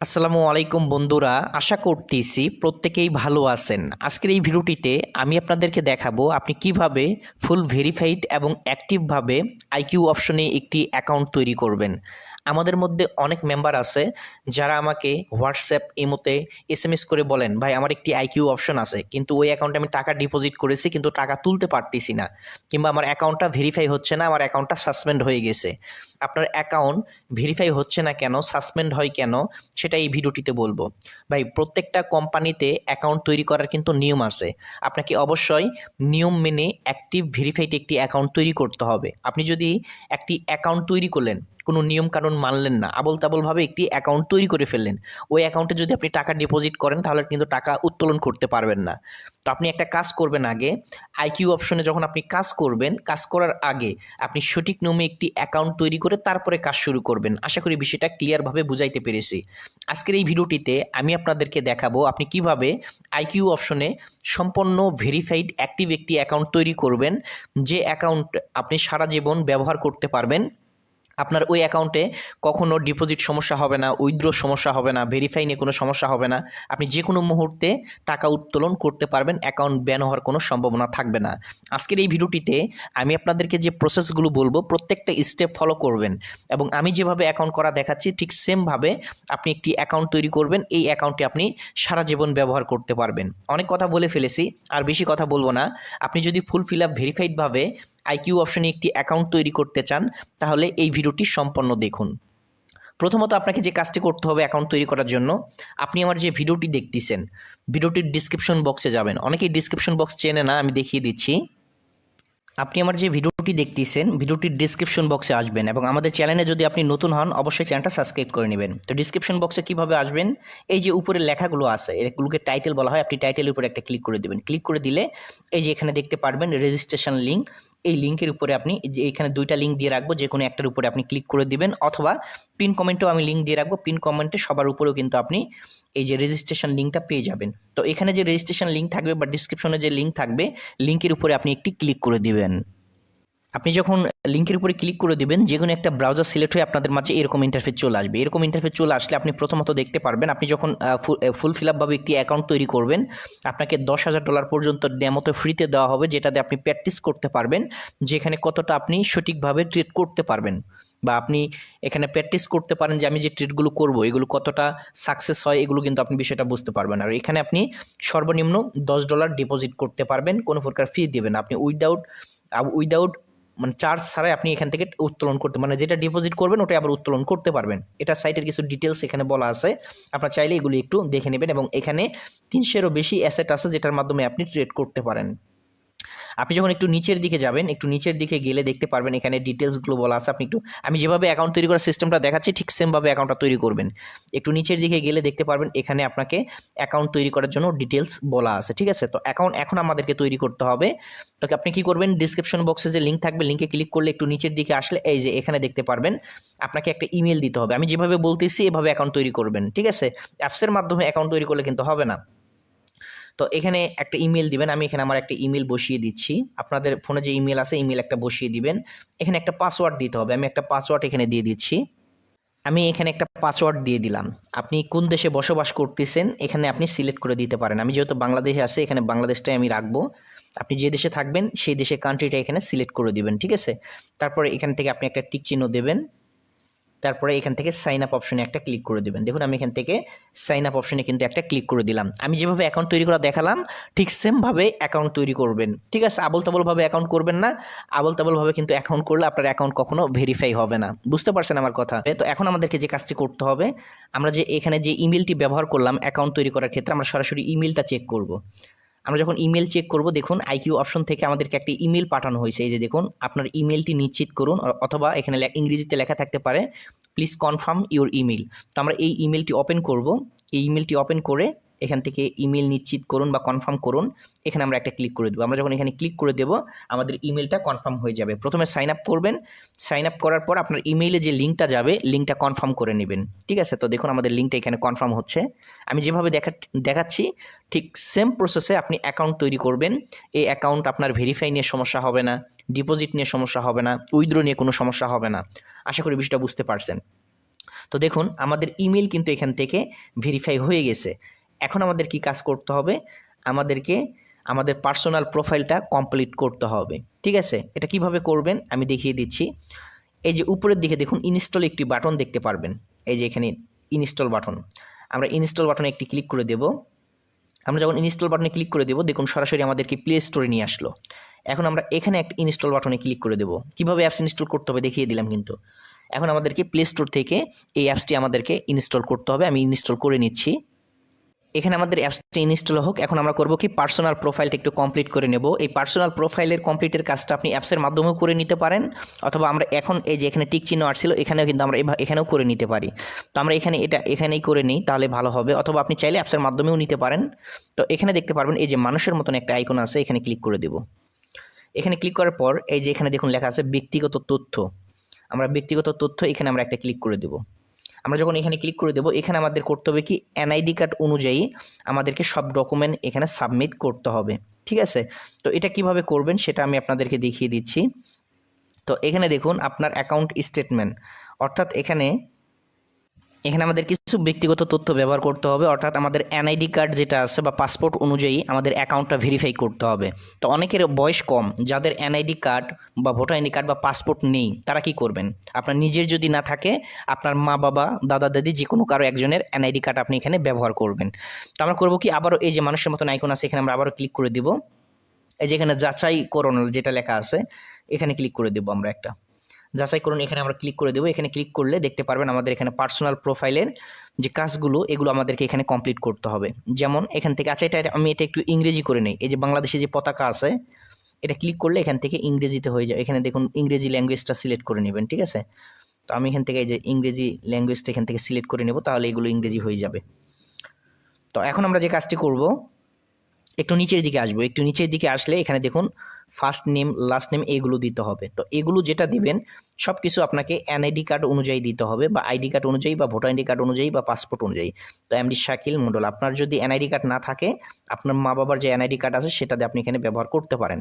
আসসালামু আলাইকুম বন্ধুরা, আশা করতেছি প্রত্যেকেই ভালো আছেন। আজকের এই ভিডিওটিতে আমি আপনাদেরকে দেখাবো আপনি কিভাবে ফুল ভেরিফাইড এবং অ্যাক্টিভভাবে আইকিউ অপশনে একটি অ্যাকাউন্ট তৈরি করবেন। আমাদের মধ্যে অনেক মেম্বার আছে যারা আমাকে হোয়াটসঅ্যাপ ইমোতে এসএমএস করে বলেন, ভাই আমার একটি আইকিউ অপশন আছে কিন্তু ওই অ্যাকাউন্টে আমি টাকা ডিপোজিট করেছি কিন্তু টাকা তুলতে পারতেছি না, কিংবা আমার অ্যাকাউন্টটা ভেরিফাই হচ্ছে না, আমার অ্যাকাউন্টটা সাসপেন্ড হয়ে গেছে। আপনার অ্যাকাউন্ট ভেরিফাই হচ্ছে না কেন, সাসপেন্ড হয় কেন, সেটা এই ভিডিওটিতে বলবো। ভাই প্রত্যেকটা কোম্পানিতে অ্যাকাউন্ট তৈরি করার কিন্তু নিয়ম আছে। আপনাকে অবশ্যই নিয়ম মেনে অ্যাক্টিভ ভেরিফাইড একটি অ্যাকাউন্ট তৈরি করতে হবে। আপনি যদি একটি অ্যাকাউন্ট তৈরি করলেন, কোনো নিয়ম কানুন মানলেন না, আবল তাবলভাবে একটি অ্যাকাউন্ট তৈরি করে ফেললেন, ওই অ্যাকাউন্টে যদি আপনি টাকা ডিপোজিট করেন তাহলে কিন্তু টাকা উত্তোলন করতে পারবেন না। তো আপনি একটা কাজ করবেন, আগে আইকিউ অপশনে যখন আপনি কাজ করবেন, কাজ করার আগে আপনি সঠিক নিয়মে একটি অ্যাকাউন্ট তৈরি করে তারপরে কাজ শুরু করবেন। আশা করি বিষয়টা ক্লিয়ারভাবে বুঝাইতে পেরেছি। আজকের এই ভিডিওটিতে আমি আপনাদেরকে দেখাবো আপনি কিভাবে আইকিউ অপশনে সম্পূর্ণ ভেরিফাইড অ্যাক্টিভ একটি অ্যাকাউন্ট তৈরি করবেন, যে অ্যাকাউন্ট আপনি সারা জীবন ব্যবহার করতে পারবেন। আপনার ওই অ্যাকাউন্টে কখনো ডিপোজিট সমস্যা হবে না, উইথড্র সমস্যা হবে না, ভেরিফাই নিয়ে কোনো সমস্যা হবে না। আপনি যে কোনো মুহূর্তে টাকা উত্তোলন করতে পারবেন, অ্যাকাউন্ট ব্যান হওয়ার কোনো সম্ভাবনা থাকবে না। আজকের এই ভিডিওটিতে আমি আপনাদেরকে যে প্রসেসগুলো বলবো প্রত্যেকটা স্টেপ ফলো করবেন, এবং আমি যেভাবে অ্যাকাউন্ট করা দেখাচ্ছি ঠিক সেমভাবে আপনি একটি অ্যাকাউন্ট তৈরি করবেন। এই অ্যাকাউন্টে আপনি সারা জীবন ব্যবহার করতে পারবেন। অনেক কথা বলে ফেলেছি, আর বেশি কথা বলবো না। আপনি যদি ফুল ফিল আপ ভেরিফাইডভাবে আইকিউ অপশনে একটি অ্যাকাউন্ট তৈরি করতে চান তাহলে এই ভিডিওটি সম্পূর্ণ দেখুন। প্রথমত আপনাকে যে কাজটি করতে হবে অ্যাকাউন্ট তৈরি করার জন্য, আপনি আমার যে ভিডিওটি দেখতেছেন ভিডিওটির ডিসক্রিপশন বক্সে যাবেন। অনেকেই ডিসক্রিপশন বক্স চেনে না, আমি দেখিয়ে দিচ্ছি। আপনি আমার যে ভিডিওটি দেখতেছেন ভিডিওটির ডিসক্রিপশন বক্সে আসবেন, এবং আমাদের চ্যানেলে যদি আপনি নতুন হন অবশ্যই চ্যানেলটা সাবস্ক্রাইব করে নেবেন। তো ডিসক্রিপশন বক্সে কীভাবে আসবেন, এই যে উপরে লেখাগুলো আছে এগুলোকে টাইটেল বলা হয়, আপনি টাইটেলের উপরে একটা ক্লিক করে দেবেন। ক্লিক করে দিলে এই যে এখানে দেখতে পারবেন রেজিস্ট্রেশন লিঙ্ক, এই লিঙ্কের উপরে আপনি যে এখানে দুইটা লিঙ্ক দিয়ে রাখবো, যে কোনো একটার উপরে আপনি ক্লিক করে দিবেন, অথবা পিন কমেন্টেও আমি লিঙ্ক দিয়ে রাখবো, পিন কমেন্টে সবার উপরেও কিন্তু আপনি এই যে রেজিস্ট্রেশন লিঙ্কটা পেয়ে যাবেন। তো এখানে যে রেজিস্ট্রেশন লিঙ্ক থাকবে বা ডিসক্রিপশনে যে লিঙ্ক থাকবে, লিঙ্কের উপরে আপনি একটি ক্লিক করে দিবেন। আপনি যখন লিঙ্কের উপরে ক্লিক করে দিবেন, যে কোনো একটা ব্রাউজার সিলেক্ট হয়ে আপনাদের মাঝে এরকম ইন্টারফেস চলে আসবে। এরকম ইন্টারফেস চলে আসলে আপনি প্রথমত দেখতে পারবেন, আপনি যখন ফুল ফিল আপভাবে একটি অ্যাকাউন্ট তৈরি করবেন, আপনাকে $10,000 পর্যন্ত ডেমোতে ফ্রিতে দেওয়া হবে, যেটাতে আপনি প্র্যাকটিস করতে পারবেন যেখানে কতটা আপনি সঠিকভাবে ট্রেড করতে পারবেন, বা আপনি এখানে প্র্যাকটিস করতে পারেন যে আমি যে ট্রেডগুলো করব এগুলো কতটা সাকসেস হয়, এগুলো কিন্তু আপনি বিষয়টা বুঝতে পারবেন। আর এখানে আপনি সর্বনিম্ন $10 ডিপোজিট করতে পারবেন, কোনো প্রকার ফি দেবেন আপনি উইদাউট মানে চার্জ ছাড়াই আপনি এখান থেকে উত্তোলন করতে, মানে যেটা ডিপোজিট করবেন ওটাই আবার উত্তোলন করতে পারবেন। এটা সাইটের কিছু ডিটেলস এখানে বলা আছে, আপনারা চাইলে এগুলি একটু দেখে নেবেন। এবং এখানে 300-এরও বেশি অ্যাসেট আছে যেটার মাধ্যমে আপনি ট্রেড করতে পারেন। আপনি যখন একটু নিচের দিকে যাবেন, একটু নিচের দিকে গেলে দেখতে পারবেন এখানে ডিটেলসগুলো বলা আছে। আপনি একটু, আমি যেভাবে অ্যাকাউন্ট তৈরি করার সিস্টেমটা দেখাচ্ছি ঠিক সেমভাবে অ্যাকাউন্টটা তৈরি করবেন। একটু নিচের দিকে গেলে দেখতে পারবেন এখানে আপনাকে অ্যাকাউন্ট তৈরি করার জন্য ডিটেলস বলা আছে, ঠিক আছে? তো অ্যাকাউন্ট এখন আমাদেরকে তৈরি করতে হবে। তো আপনি কি করবেন, ডিসক্রিপশন বক্সে যে লিঙ্ক থাকবে লিঙ্কে ক্লিক করলে একটু নিচের দিকে আসলে এই যে এখানে দেখতে পারবেন আপনাকে একটা ইমেল দিতে হবে। আমি যেভাবে বলতেছি এভাবে অ্যাকাউন্ট তৈরি করবেন, ঠিক আছে? অ্যাপসের মাধ্যমে অ্যাকাউন্ট তৈরি করলে কিন্তু হবে না। তো এখানে একটা ইমেল দিবেন, আমি এখানে আমার একটা ইমেল বসিয়ে দিচ্ছি। আপনাদের ফোনে যে ইমেল আছে ইমেল একটা বসিয়ে দিবেন। এখানে একটা পাসওয়ার্ড দিতে হবে, আমি একটা পাসওয়ার্ড এখানে দিয়ে দিচ্ছি। আমি এখানে একটা পাসওয়ার্ড দিয়ে দিলাম। আপনি কোন দেশে বসবাস করতেছেন এখানে আপনি সিলেক্ট করে দিতে পারেন। আমি যেহেতু বাংলাদেশে আছি এখানে বাংলাদেশটাই আমি রাখবো। আপনি যে দেশে থাকবেন সেই দেশের কান্ট্রিটা এখানে সিলেক্ট করে দিবেন, ঠিক আছে? তারপরে এখান থেকে আপনি একটা টিক চিহ্ন দেবেন। তারপরে এখান থেকে সাইন আপ অপশনে একটা ক্লিক করে দেবেন। দেখুন আমি এখান থেকে সাইন আপ অপশনে কিন্তু একটা ক্লিক করে দিলাম। আমি যেভাবে অ্যাকাউন্ট তৈরি করা দেখালাম ঠিক সেমভাবে অ্যাকাউন্ট তৈরি করবেন, ঠিক আছে? আবল তাবলভাবে অ্যাকাউন্ট করবেন না। আবল তাবলভাবে কিন্তু অ্যাকাউন্ট করলে আপনার অ্যাকাউন্ট কখনো ভেরিফাই হবে না। বুঝতে পারছেন আমার কথা? তো এখন আমাদেরকে যে কাজটি করতে হবে, আমরা যে এখানে যে ইমেলটি ব্যবহার করলাম অ্যাকাউন্ট তৈরি করার ক্ষেত্রে, আমরা সরাসরি ইমেলটা চেক করব। আমরা যখন ইমেল চেক করব, দেখুন আইকিউ অপশন থেকে আমাদেরকে একটা ইমেল পাঠানো হয়েছে। এই যে দেখুন, আপনার ইমেলটি নিশ্চিত করুন, অথবা এখানে ইংরেজিতে লেখা থাকতে পারে প্লিজ কনফার্ম ইউর ইমেল। তো আমরা এই ইমেলটি ওপেন করব। এই ইমেলটি ওপেন করে এখান থেকে ইমেল নিশ্চিত করুন বা কনফার্ম করুন, এখানে আমরা একটা ক্লিক করে দেবো। আমরা যখন এখানে ক্লিক করে দেব আমাদের ইমেলটা কনফার্ম হয়ে যাবে। প্রথমে সাইন আপ করবেন, সাইন আপ করার পর আপনার ইমেইলে যে লিঙ্কটা যাবে লিঙ্কটা কনফার্ম করে নেবেন, ঠিক আছে? তো দেখুন আমাদের লিঙ্কটা এখানে কনফার্ম হচ্ছে। আমি যেভাবে দেখাচ্ছি ঠিক সেম প্রসেসে আপনি অ্যাকাউন্ট তৈরি করবেন। এই অ্যাকাউন্ট আপনার ভেরিফাই নিয়ে সমস্যা হবে না, ডিপোজিট নিয়ে সমস্যা হবে না, উইথড্র নিয়ে কোনো সমস্যা হবে না। আশা করি বিষয়টা বুঝতে পারছেন। তো দেখুন আমাদের ইমেল কিন্তু এখান থেকে ভেরিফাই হয়ে গেছে। এখন আমাদের কি কাজ করতে হবে, আমাদেরকে আমাদের পার্সোনাল প্রোফাইলটা কমপ্লিট করতে হবে। ঠিক আছে, এটা কিভাবে করবেন আমি দেখিয়ে দিচ্ছি। এই যে উপরের দিকে দেখুন ইনস্টল একটি বাটন দেখতে পারবেন, এই যে এখানে ইনস্টল বাটন, আমরা ইনস্টল বাটনে একটি ক্লিক করে দেব। আমরা যখন ইনস্টল বাটনে ক্লিক করে দেব দেখুন সরাসরি আমাদেরকে প্লে স্টোরে নিয়ে আসলো। এখন আমরা এখানে একটা ইনস্টল বাটনে ক্লিক করে দেব। কিভাবে অ্যাপস ইনস্টল করতে হবে দেখিয়ে দিলাম কিন্তু। এখন আমাদেরকে প্লে স্টোর থেকে এই অ্যাপসটি আমাদেরকে ইনস্টল করতে হবে। আমি ইনস্টল করে নিচ্ছি। এখানে আমাদের অ্যাপসটি ইনস্টল হোক। এখন আমরা করব কি, পার্সোনাল প্রোফাইলটা একটু কমপ্লিট করে নেব। এই পার্সোনাল প্রোফাইলের কমপ্লিটের কাজটা আপনি অ্যাপসের মাধ্যমেও করে নিতে পারেন, অথবা আমরা এখন এই যে এখানে টিক চিহ্ন আসছিল এখানেও কিন্তু আমরা এখানেও করে নিতে পারি। তো আমরা এখানেই করে নিই, তাহলে ভালো হবে। অথবা আপনি চাইলে অ্যাপসের মাধ্যমেও নিতে পারেন। তো এখানে দেখতে পারবেন এই যে মানুষের মতন একটা আইকন আছে, এখানে ক্লিক করে দেব। এখানে ক্লিক করার পর এই যে এখানে দেখুন লেখা আছে ব্যক্তিগত তথ্য। আমরা ব্যক্তিগত তথ্য এখানে আমরা একটা ক্লিক করে দেব। আমরা যখন এখানে ক্লিক করে দেব, এখানে আমাদের করতে হবে কি, এনআইডি কার্ড অনুযায়ী আমাদেরকে সব ডকুমেন্ট এখানে সাবমিট করতে হবে। ঠিক আছে, তো এটা কিভাবে করবেন সেটা আমি আপনাদেরকে দেখিয়ে দিচ্ছি। তো এখানে দেখুন আপনার অ্যাকাউন্ট স্টেটমেন্ট, অর্থাৎ এখানে আমাদের কিছু ব্যক্তিগত তথ্য ব্যবহার করতে হবে, অর্থাৎ আমাদের এনআইডি কার্ড যেটা আছে বা পাসপোর্ট অনুযায়ী আমাদের অ্যাকাউন্টটা ভেরিফাই করতে হবে। তো অনেকের বয়স কম, যাদের এনআইডি কার্ড বা ভোটার আইডি কার্ড বা পাসপোর্ট নেই, তারা কি করবেন, আপনার নিজের যদি না থাকে আপনার মা বাবা দাদা দাদি যে কোনো কারো একজনের এনআইডি কার্ড আপনি এখানে ব্যবহার করবেন। তো আমরা করবো কি, আবারও এই যে মানুষের মতন আইকন আছে এখানে আমরা আবারও ক্লিক করে দিব। এই যে এখানে যাচাই করুন যেটা লেখা আছে এখানে ক্লিক করে দেবো আমরা একটা যাচাই করুন, এখানে আমরা ক্লিক করে দেবো। এখানে ক্লিক করলে দেখতে পারবেন আমাদের এখানে পার্সোনাল প্রোফাইলের যে কাজগুলো এগুলো আমাদেরকে এখানে কমপ্লিট করতে হবে। যেমন এখান থেকে আচ্ছা আমি এটা একটু ইংরেজি করে নেই। এই যে বাংলাদেশে যে পতাকা আছে এটা ক্লিক করলে এখান থেকে ইংরেজিতে হয়ে যায়। এখানে দেখুন ইংরেজি ল্যাঙ্গুয়েজটা সিলেক্ট করে নেবেন। ঠিক আছে, তো আমি এখান থেকে এই যে ইংরেজি ল্যাঙ্গুয়েজটা এখান থেকে সিলেক্ট করে নেব, তাহলে এগুলো ইংরেজি হয়ে যাবে। তো এখন আমরা যে কাজটি করব, একটু নিচের দিকে আসবো। একটু নিচের দিকে আসলে এখানে দেখুন ফার্স্ট নেম লাস্ট নেম এগুলো দিতে হবে। তো এগুলো যেটা দিবেন সব কিছু আপনাকে এনআইডি কার্ড অনুযায়ী দিতে হবে, বা আইডি কার্ড অনুযায়ী বা ভোটার আইডি কার্ড অনুযায়ী বা পাসপোর্ট অনুযায়ী। তো এমডি শাকিল মণ্ডল, আপনার যদি এনআইডি কার্ড না থাকে আপনার মা বাবার যে এনআইডি কার্ড আছে সেটা দিয়ে আপনি এখানে ব্যবহার করতে পারেন।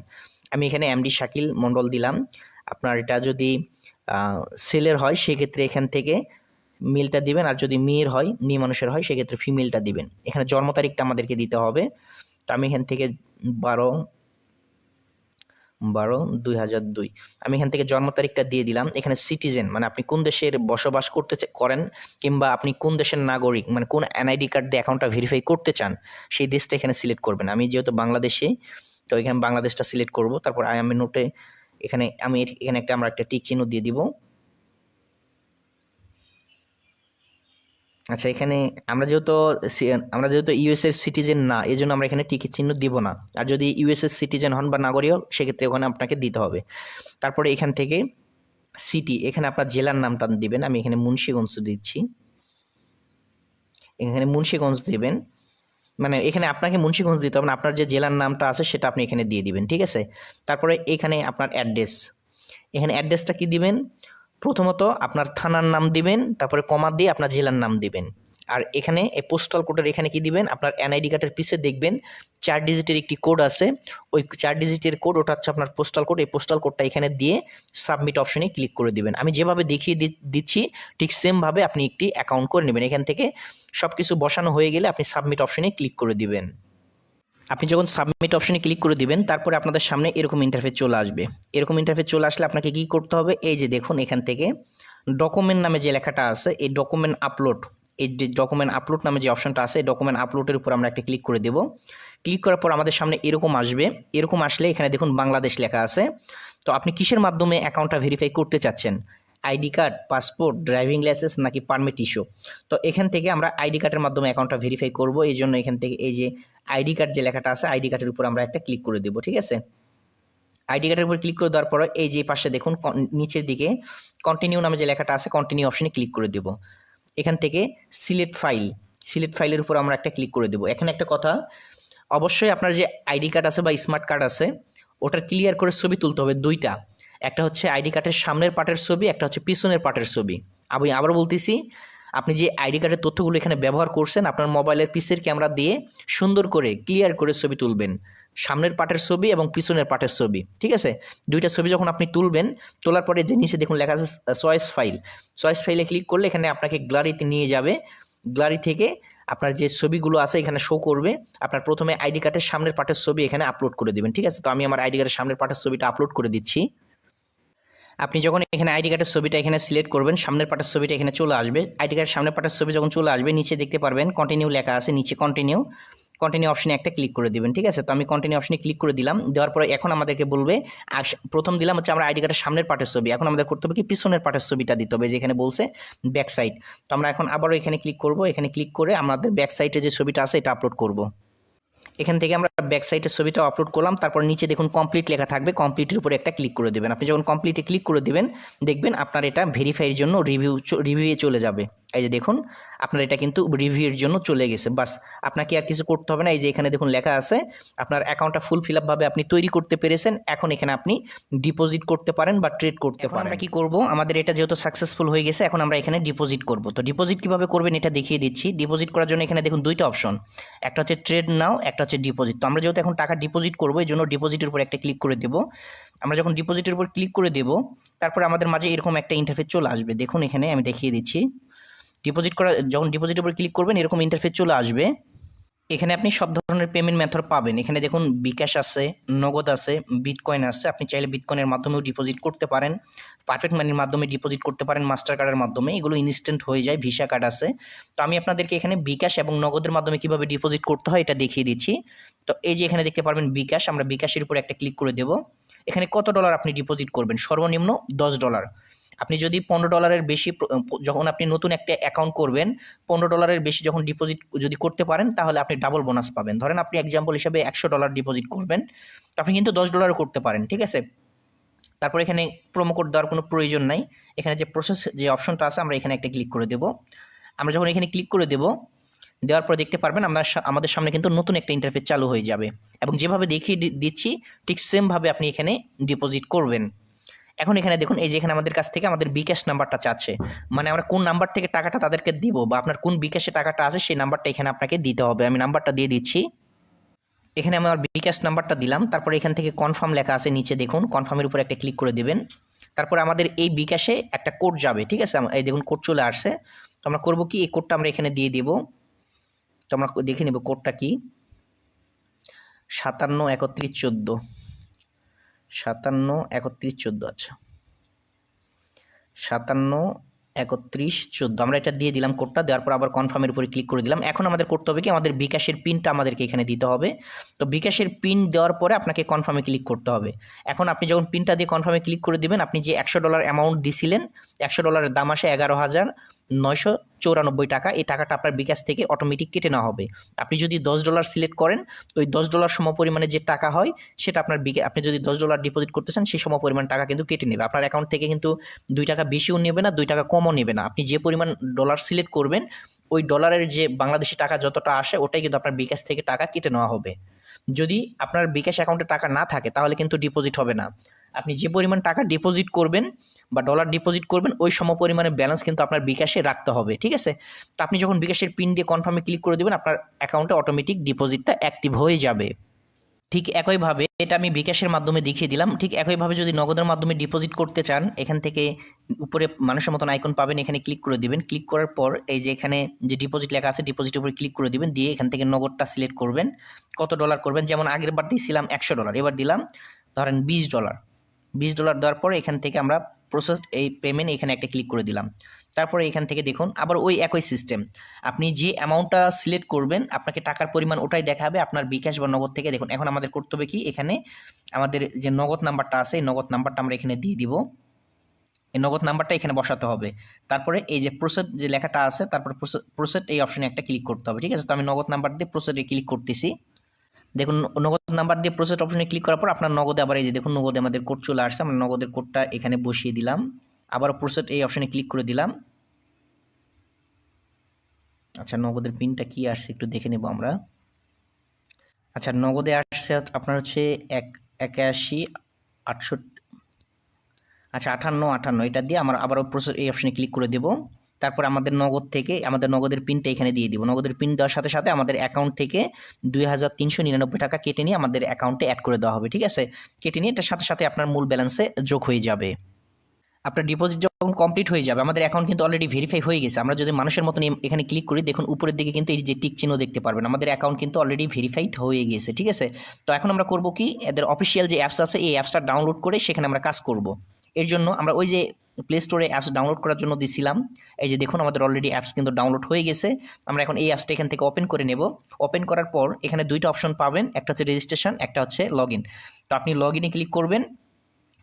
আমি এখানে এমডি শাকিল মণ্ডল দিলাম। আপনার এটা যদি ছেলের হয় সেক্ষেত্রে এখান থেকে মেলটা দিবেন, আর যদি মেয়ের হয় মেয়ে মানুষের হয় সেক্ষেত্রে ফিমেলটা দিবেন। এখানে জন্ম তারিখটা আমাদেরকে দিতে হবে। তো আমি এখান থেকে 12/2002 আমি এখান থেকে জন্ম তারিখটা দিয়ে দিলাম। এখানে সিটিজেন মানে আপনি কোন দেশের বসবাস করতে করেন, কিংবা আপনি কোন দেশের নাগরিক মানে কোন এনআইডি কার্ড দিয়ে অ্যাকাউন্টটা ভেরিফাই করতে চান সেই দেশটা এখানে সিলেক্ট করবেন। আমি যেহেতু বাংলাদেশে, তো এখানে বাংলাদেশটা সিলেক্ট করব। তারপর আই এম এ নোটে এখানে আমরা একটা টিক চিহ্ন দিয়ে দিব। আচ্ছা, এখানে আমরা যেহেতু ইউএসএর সিটিজেন না, এই জন্য আমরা এখানে টিকিট চিহ্ন দিব না। আর যদি ইউএসএর সিটিজেন হন বা নাগরিক হন সেক্ষেত্রে ওখানে আপনাকে দিতে হবে। তারপরে এখান থেকে সিটি, এখানে আপনার জেলার নামটা দিবেন। আমি এখানে মুন্সিগঞ্জ দিচ্ছি। এখানে মুন্সিগঞ্জ দিবেন, মানে এখানে আপনাকে মুন্সিগঞ্জ দিতে হবে না, আপনার যে জেলার নামটা আছে সেটা আপনি এখানে দিয়ে দিবেন। ঠিক আছে, তারপরে এখানে আপনার অ্যাড্রেস, এখানে অ্যাড্রেসটা কি দিবেন, প্রথমত আপনার থানার নাম দিবেন, তারপরে কমা দিয়ে আপনার জেলার নাম দিবেন। আর এখানে এই পোস্টাল কোডের এখানে কি দিবেন, আপনার এনআইডি কার্ডের পিছে দেখবেন 4 ডিজিটের একটি কোড আছে, ওই 4 ডিজিটের কোড ওটা হচ্ছে আপনার পোস্টাল কোড। এই পোস্টাল কোডটা এখানে দিয়ে সাবমিট অপশনে ক্লিক করে দিবেন। আমি যেভাবে দেখিয়ে দিচ্ছি ঠিক সেমভাবে আপনি একটি অ্যাকাউন্ট করে নেবেন। এখান থেকে সব কিছু বসানো হয়ে গেলে আপনি সাবমিট অপশনে ক্লিক করে দিবেন। আপনি যখন সাবমিট অপশনে ক্লিক করে দিবেন তারপরে আপনাদের সামনে এরকম ইন্টারফেস চলে আসবে। এরকম ইন্টারফেস চলে আসলে আপনাকে কি করতে হবে, এই যে দেখুন এখান থেকে ডকুমেন্ট নামে যে লেখাটা আছে এই ডকুমেন্ট আপলোড, এই যে ডকুমেন্ট আপলোড নামে যে অপশনটা আছে এই ডকুমেন্ট আপলোডের উপর আমরা একটা ক্লিক করে দেব। ক্লিক করার পর আমাদের সামনে এরকম আসবে। এরকম আসলে এখানে দেখুন বাংলাদেশ লেখা আছে। তো আপনি কিসের মাধ্যমে অ্যাকাউন্টটা ভেরিফাই করতে চাচ্ছেন, ID card, passport, driving licence নাকি পারমিট ইস্যু? তো এখান থেকে আমরা আইডি কার্ডের মাধ্যমে অ্যাকাউন্টটা ভেরিফাই করব। এই জন্য এখান থেকে এই যে আইডি কার্ড যে লেখাটা আছে আইডি কার্ডের উপর আমরা একটা ক্লিক করে দেব। ঠিক আছে, আইডি কার্ডের উপর ক্লিক করে দেওয়ার পর এই যে পাশে দেখুন নিচের দিকে কন্টিনিউ নামে যে লেখাটা আছে কন্টিনিউ অপশনে ক্লিক করে দেব। এখান থেকে সিলেক্ট ফাইলের উপর আমরা একটা ক্লিক করে দেব। এখানে একটা কথা, অবশ্যই আপনার যে আইডি কার্ড আছে বা স্মার্ট কার্ড আছে ওটার ক্লিয়ার করে ছবি তুলতে হবে দুইটা। একটা হচ্ছে আইডি কার্ডের সামনের পার্টের ছবি, একটা হচ্ছে পিছনের পার্টের ছবি। আমি আবার বলতেছি, আপনি যে আইডি কার্ডের তথ্যগুলো এখানে ব্যবহার করছেন আপনার মোবাইলের পিসের ক্যামেরা দিয়ে সুন্দর করে ক্লিয়ার করে ছবি তুলবেন, সামনের পাটের ছবি এবং পিছনের পাটের ছবি, ঠিক আছে? দুইটা ছবি যখন আপনি তুলবেন, তোলার পরে যে নিচে দেখুন লেখা আছে চয়েস ফাইলে ক্লিক করলে এখানে আপনাকে গ্যালারিতে নিয়ে যাবে। গ্যালারি থেকে আপনার যে ছবিগুলো আছে এখানে শো করবে। আপনার প্রথমে আইডি কার্ডের সামনের পাটের ছবি এখানে আপলোড করে দেবেন, ঠিক আছে? তো আমি আমার আইডি কার্ডের সামনের পাটের ছবিটা আপলোড করে দিচ্ছি। আপনি যখন এখানে আইডি কার্ডের ছবিটা এখানে সিলেক্ট করবেন, সামনের পাটের ছবিটা এখানে চলে আসবে। আইডি কার্ডের সামনের পাটের ছবি যখন চলে আসবে, নিচে দেখতে পারবেন কন্টিনিউ লেখা আছে, নিচে কন্টিনিউ অপশনে একটা ক্লিক করে দিবেন, ঠিক আছে? তো আমি কন্টিনিউ অপশনে ক্লিক করে দিলাম। দেওয়ার পরে এখন আমাদেরকে বলবে, প্রথম দিলাম হচ্ছে আমরা আইডি কার্ডের সামনের পাটের ছবি, এখন আমাদের করতে হবে কি পিছনের পাটের ছবিটা দিতে হবে, যেখানে বলছে ব্যাক সাইড। তো আমরা এখন আবারও এখানে ক্লিক করব, এখানে ক্লিক করে আমাদের ব্যাক সাইডে যে ছবিটা আছে এটা আপলোড করব। এখান থেকে আমরা ব্যাক সাইডের ছবিটা আপলোড করলাম। তারপর নিচে দেখুন কমপ্লিট লেখা থাকবে, কমপ্লিটের উপরে একটা ক্লিক করে দেবেন। আপনি যখন কমপ্লিটে ক্লিক করে দেবেন দেখবেন আপনার এটা ভেরিফাইয়ের জন্য রিভিউয়ে চলে যাবে। এই যে দেখুন আপনার এটা কিন্তু রিভিউয়ের জন্য চলে গেছে। বাস আপনাকে আর কিছু করতে হবে না। এই যে এখানে দেখুন লেখা আছে আপনার অ্যাকাউন্টটা ফুল ফিল আপভাবে আপনি তৈরি করতে পেরেছেন। এখন এখানে আপনি ডিপোজিট করতে পারেন বা ট্রেড করতে পারেন। আমরা কি করব, আমাদের এটা যেহেতু সাকসেসফুল হয়ে গেছে এখন আমরা এখানে ডিপোজিট করব। তো ডিপোজিট কিভাবে করবেন এটা দেখিয়ে দিচ্ছি। ডিপোজিট করার জন্য এখানে দেখুন দুইটা অপশন, একটা হচ্ছে ট্রেড নাও, একটা হচ্ছে ডিপোজিট। তো আমরা যেহেতু এখন টাকা ডিপোজিট করবো এই জন্য ডিপোজিটের উপর একটা ক্লিক করে দেব। আমরা যখন ডিপোজিটের উপর ক্লিক করে দেব তারপরে আমাদের মাঝে এরকম একটা ইন্টারফেস চলে আসবে। দেখুন এখানে আমি দেখিয়ে দিচ্ছি। যখন ডিপোজিটের উপর ক্লিক করবেন এরকম ইন্টারফেস চলে আসবে। এখানে আপনি সব ধরনের পেমেন্ট মেথড পাবেন। এখানে দেখুন বিকাশ আছে, নগদ আছে, বিটকয়েন আছে। আপনি চাইলে বিটকয়েনের মাধ্যমেও ডিপোজিট করতে পারেন, পারফেক্ট মানির মাধ্যমে ডিপোজিট করতে পারেন, মাস্টার কার্ডের মাধ্যমে, এগুলো ইনস্ট্যান্ট হয়ে যায়, ভিসা কার্ড আছে। তো আমি আপনাদেরকে এখানে বিকাশ এবং নগদের মাধ্যমে কিভাবে ডিপোজিট করতে হয় এটা দেখিয়ে দিচ্ছি। তো এই যে এখানে দেখতে পারবেন বিকাশ, আমরা বিকাশের উপর একটা ক্লিক করে দেব। এখানে কত ডলার আপনি ডিপোজিট করবেন, সর্বনিম্ন $10। আপনি যদি $15 বেশি, যখন আপনি নতুন একটা অ্যাকাউন্ট করবেন $15 বেশি যখন ডিপোজিট যদি করতে পারেন তাহলে আপনি ডাবল বোনাস পাবেন। ধরেন আপনি এক্সাম্পল হিসাবে $100 ডিপোজিট করবেন, তো আপনি কিন্তু $10 করতে পারেন, ঠিক আছে? তারপর এখানে প্রোমো কোড দেওয়ার কোনো প্রয়োজন নাই। এখানে যে প্রসেস যে অপশনটা আছে আমরা এখানে একটা ক্লিক করে দেব। আমরা যখন এখানে ক্লিক করে দেব, দেওয়ার পর দেখতে পারবেন আমাদের সামনে কিন্তু নতুন একটা ইন্টারফেস চালু হয়ে যাবে এবং যেভাবে দেখিয়ে দিচ্ছি ঠিক সেমভাবে আপনি এখানে ডিপোজিট করবেন। এখন এখানে দেখুন এই যে এখানে আমাদের কাছ থেকে আমাদের বিকাশ নাম্বারটা চাচ্ছে, মানে আমরা কোন নাম্বার থেকে টাকাটা তাদেরকে দিব বা আপনার কোন বিকাশে টাকাটা আছে সেই নাম্বারটা এখানে আপনাকে দিতে হবে। আমি নাম্বারটা দিয়ে দিচ্ছি। এখানে আমার বিকাশ নাম্বারটা দিলাম। তারপরে এখান থেকে কনফার্ম লেখা আছে, নিচে দেখুন কনফার্মের উপর একটা ক্লিক করে দেবেন। তারপর আমাদের এই বিকাশে একটা কোড যাবে, ঠিক আছে? এই দেখুন কোড চলে আসছে। তো আমরা করবো কি, এই কোডটা আমরা এখানে দিয়ে দিব। তো আমরা দেখে নেব কোডটা কি, 573114, 573114, আচ্ছা 573114 আমরা এটা দিয়ে দিলাম কোডটা। দেওয়ার পর আবার কনফার্মের উপরে ক্লিক করে দিলাম। এখন আমাদের করতে হবে কি, আমাদের বিকাশের পিনটা আমাদেরকে এখানে দিতে হবে। তো বিকাশের পিন দেওয়ার পরে আপনাকে কনফার্মে ক্লিক করতে হবে। এখন আপনি যখন পিনটা দিয়ে কনফার্মে ক্লিক করে দিবেন, আপনি যে $100 অ্যামাউন্ট দিছিলেন, $100 দাম আসে 11,994 টাকা। এই টাকাটা আপনার বিকাশ থেকে অটোমেটিক কেটে নেওয়া হবে। আপনি যদি $10 সিলেক্ট করেন, ওই $10 সমপরিমাণে যে টাকা হয় সেটা আপনি যদি $10 ডিপোজিট করতে চান সেই সমপরিমাণ টাকা কিন্তু কেটে নেবে। আপনার অ্যাকাউন্ট থেকে কিন্তু 2 টাকা বেশিও নেবে না, 2 টাকা কমও নেবে না। আপনি যে পরিমাণ ডলার সিলেক্ট করবেন ওই ডলারের যে বাংলাদেশি টাকা যতটা আসে ওটাই কিন্তু আপনার বিকাশ থেকে টাকা কেটে নেওয়া হবে। যদি আপনার বিকাশ অ্যাকাউন্টে টাকা না থাকে তাহলে কিন্তু ডিপোজিট হবে না। আপনি যে পরিমাণ টাকা ডিপোজিট করবেন বা ডলার ডিপোজিট করবেন ওই সমপরিমাণে ব্যালেন্স কিন্তু আপনার বিকাশে রাখতে হবে, ঠিক আছে? তো আপনি যখন বিকাশের পিন দিয়ে কনফার্মে ক্লিক করে দেবেন আপনার অ্যাকাউন্টে অটোমেটিক ডিপোজিটটা অ্যাক্টিভ হয়ে যাবে। ঠিক একইভাবে এটা আমি বিকাশের মাধ্যমে দেখিয়ে দিলাম। ঠিক একইভাবে যদি নগদের মাধ্যমে ডিপোজিট করতে চান, এখান থেকে উপরে মানুষের মতন আইকন পাবেন, এখানে ক্লিক করে দিবেন। ক্লিক করার পর এই যে এখানে যে ডিপোজিট লেখা আছে ডিপোজিটের উপরে ক্লিক করে দিবেন, দিয়ে এখান থেকে নগদটা সিলেক্ট করবেন, কত ডলার করবেন। যেমন আগের বার দিয়েছিলাম $100, এবার দিলাম ধরেন $20। $20 দেওয়ার পরে এখান থেকে আমরা প্রসেস এই পেমেন্ট এখানে একটা ক্লিক করে দিলাম। তারপরে এখান থেকে দেখুন আবার ওই একই সিস্টেম, আপনি যে অ্যামাউন্টটা সিলেক্ট করবেন আপনাকে টাকার পরিমাণ ওটাই দেখাবে আপনার বিকাশ বা নগদ থেকে। দেখুন এখন আমাদের করতে হবে কি, এখানে আমাদের যে নগদ নাম্বারটা আছে এই নগদ নাম্বারটা আমরা এখানে দিয়ে দিব। এই নগদ নাম্বারটা এখানে বসাতে হবে। তারপরে এই যে প্রসেস যে লেখাটা আছে তারপরে প্রসেস এই অপশনে একটা ক্লিক করতে হবে, ঠিক আছে? তো আমি নগদ নাম্বার দিয়ে প্রসেসে ক্লিক করতেছি। দেখুন নগদ নাম্বার দিয়ে প্রসেস অপশনে ক্লিক করার পর আপনার নগদে আবার এই যে দেখুন নগদে আমাদের কোড চলে আসছে। আমরা নগদের কোডটা এখানে বসিয়ে দিলাম, আবার প্রসেস এই অপশনে ক্লিক করে দিলাম। আচ্ছা নগদের পিনটা কি আসছে একটু দেখে নেব আমরা। আচ্ছা নগদে আসছে আপনার হচ্ছে 81 68, আচ্ছা 58 এটা দিয়ে আমরা আবারও প্রসেস এই অপশনে ক্লিক করে দেব। তারপর আমাদের নগদ থেকে আমাদের নগদের পিনটা এখানে দিয়ে দিব। নগদের পিন দেওয়ার সাথে সাথে আমাদের অ্যাকাউন্ট থেকে 2399 টাকা কেটে নিয়ে আমাদের অ্যাকাউন্টে অ্যাড করে দেওয়া হবে, ঠিক আছে? কেটে নিয়ে এটার সাথে সাথে আপনার মূল ব্যালেন্সে যোগ হয়ে যাবে। আপনার ডিপোজিট যখন কমপ্লিট হয়ে যাবে, আমাদের অ্যাকাউন্ট কিন্তু অলরেডি ভেরিফাই হয়ে গেছে। আমরা যদি মানুষের মতন এখানে ক্লিক করি, দেখুন উপরের দিকে কিন্তু এই যে টিক চিহ্ন দেখতে পারবেন, আমাদের অ্যাকাউন্ট কিন্তু অলরেডি ভেরিফাইড হয়ে গেছে, ঠিক আছে? তো এখন আমরা করব কি, এদের অফিসিয়াল যে অ্যাপস আছে এই অ্যাপসটা ডাউনলোড করে সেখানে আমরা কাজ করব। এর জন্য আমরা ওই যে প্লে স্টোরে অ্যাপস ডাউনলোড করার জন্য দিছিলাম, এই যে দেখুন আমাদের অলরেডি অ্যাপস কিন্তু ডাউনলোড হয়ে গেছে। আমরা এখন এই অ্যাপসটা এখান থেকে ওপেন করে নেব। ওপেন করার পর এখানে দুইটা অপশন পাবেন, একটা হচ্ছে রেজিস্ট্রেশন, একটা হচ্ছে লগ ইন। তো আপনি লগ ইনে ক্লিক করবেন।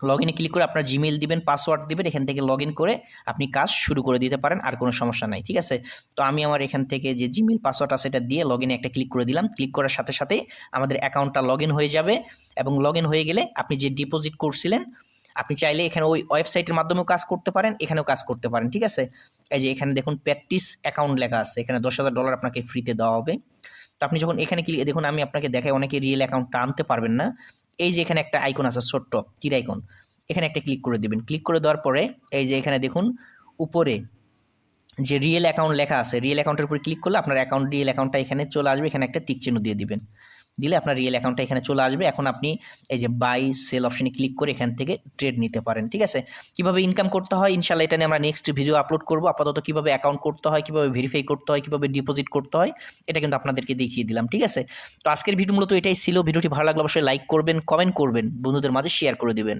লগ ইনে ক্লিক করে আপনার জিমেইল দিবেন, পাসওয়ার্ড দিবেন, এখান থেকে লগ ইন করে আপনি কাজ শুরু করে দিতে পারেন, আর কোনো সমস্যা নাই, ঠিক আছে? তো আমি আমার এখান থেকে যে জিমেইল পাসওয়ার্ড আছে এটা দিয়ে লগ ইনে একটা ক্লিক করে দিলাম। ক্লিক করার সাথে সাথে আমাদের অ্যাকাউন্টটা লগ ইন হয়ে যাবে, এবং লগ ইন হয়ে গেলে আপনি যে ডিপোজিট করছিলেন আপনি চাইলে এখানে ওই ওয়েবসাইটের মাধ্যমেও কাজ করতে পারেন, এখানেও কাজ করতে পারেন, ঠিক আছে? এই যে এখানে দেখুন প্র্যাকটিস অ্যাকাউন্ট লেখা আছে, এখানে $10,000 আপনাকে ফ্রিতে দেওয়া হবে। তো আপনি যখন এখানে ক্লিক, দেখুন আমি আপনাকে দেখাই, অনেকে রিয়েল অ্যাকাউন্টটা আনতে পারবেন না। এই যে এখানে একটা আইকন আছে ছোট্ট তীর আইকন, এখানে একটা ক্লিক করে দিবেন। ক্লিক করে দেওয়ার পরে এই যে এখানে দেখুন উপরে যে রিয়েল অ্যাকাউন্ট লেখা আছে, রিয়েল অ্যাকাউন্টের উপর ক্লিক করলে আপনার রিয়েল অ্যাকাউন্টটা এখানে চলে আসবে। এখানে একটা টিক চিহ্ন দিয়ে দিবেন, দিলে আপনার রিয়েল অ্যাকাউন্টটা এখানে চলে আসবে। এখন আপনি এই যে বাই সেল অপশনে ক্লিক করে এখান থেকে ট্রেড নিতে পারেন, ঠিক আছে? কীভাবে ইনকাম করতে হয় ইনশাল্লাহ এটা নিয়ে আমরা নেক্সট ভিডিও আপলোড করবো। আপাতত কীভাবে অ্যাকাউন্ট করতে হয়, কীভাবে ভেরিফাই করতে হয়, কীভাবে ডিপোজিট করতে হয়, এটা কিন্তু আপনাদেরকে দেখিয়ে দিলাম, ঠিক আছে? তো আজকের ভিডিও মূলত এটাই ছিল। ভিডিওটি ভালো লাগলে অবশ্যই লাইক করবেন, কমেন্ট করবেন, বন্ধুদের মাঝে শেয়ার করে দিবেন।